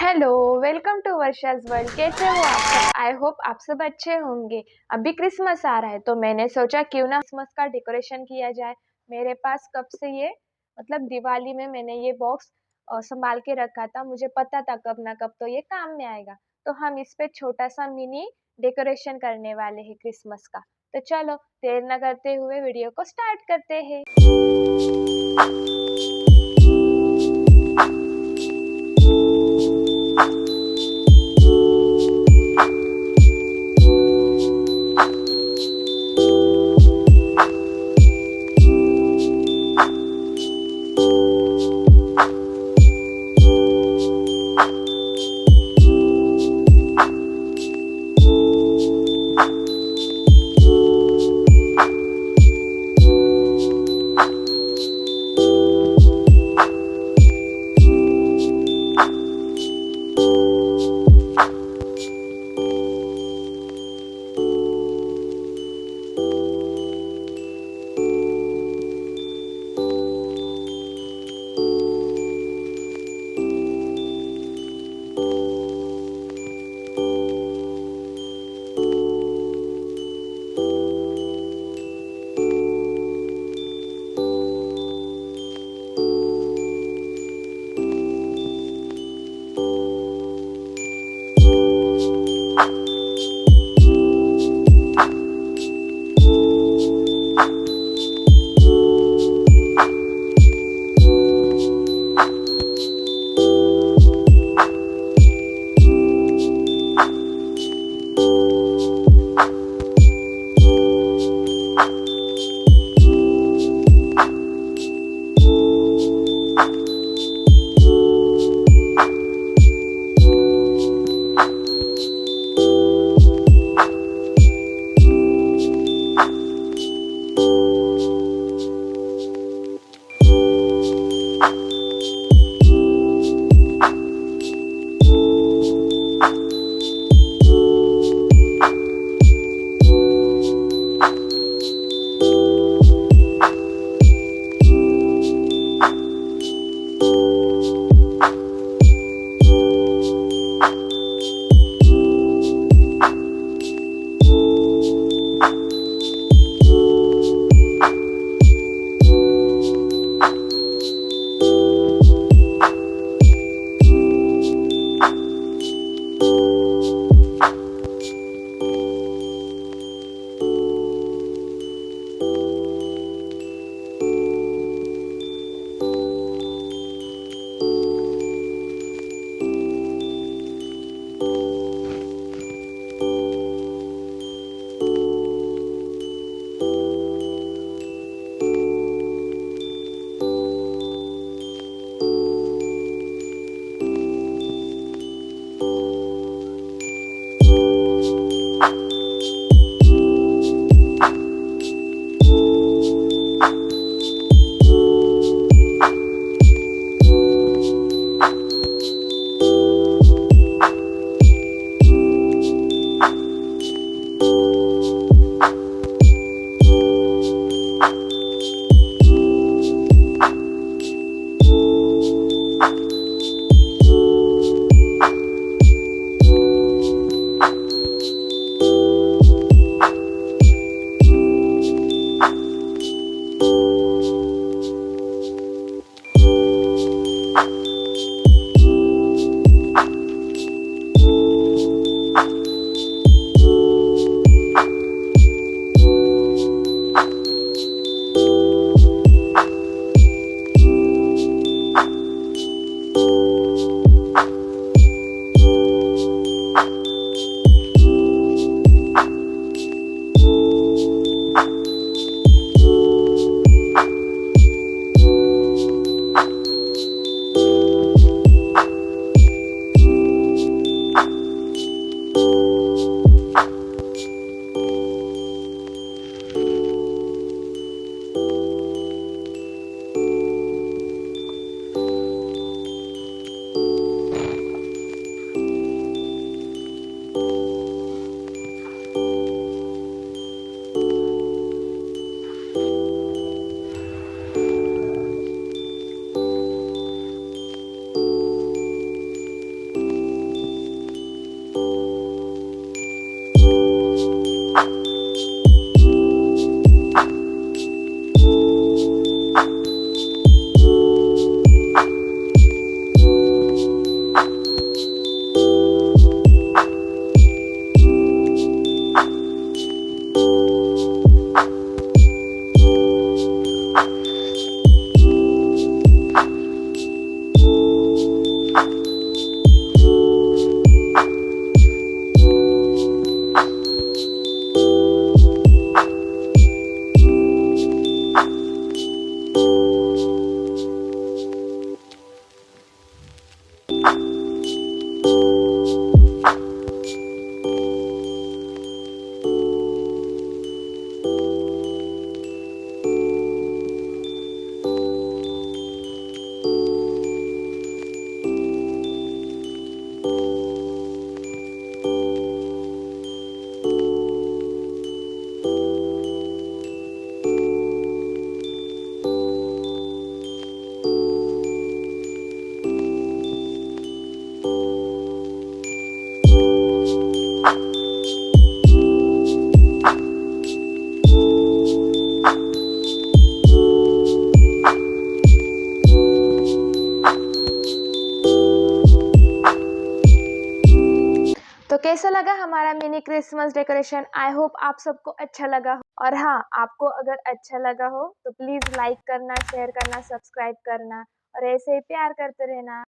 Hello, welcome to Varsha's world. कैसे हो आप सब? आई होप आप सब अच्छे होंगे। अभी क्रिसमस आ रहा है तो मैंने सोचा क्यों ना क्रिसमस का डेकोरेशन किया जाए। मेरे पास कब से ये मतलब दिवाली में मैंने ये बॉक्स संभाल के रखा था। मुझे पता था कब ना कब तो ये काम में आएगा। तो हम इस पे छोटा-सा मिनी डेकोरेशन करने वाले हैं क्रिसमस का। तो चलो देर ना करते हुए वीडियो को स्टार्ट करते हैं। कैसा लगा हमारा mini Christmas decoration? I hope आप सबको अच्छा लगा हो। और हाँ, आपको अगर अच्छा लगा हो तो प्लीज़ लाइक करना, शेयर करना, सब्सक्राइब करना और ऐसे ही प्यार करते रहना।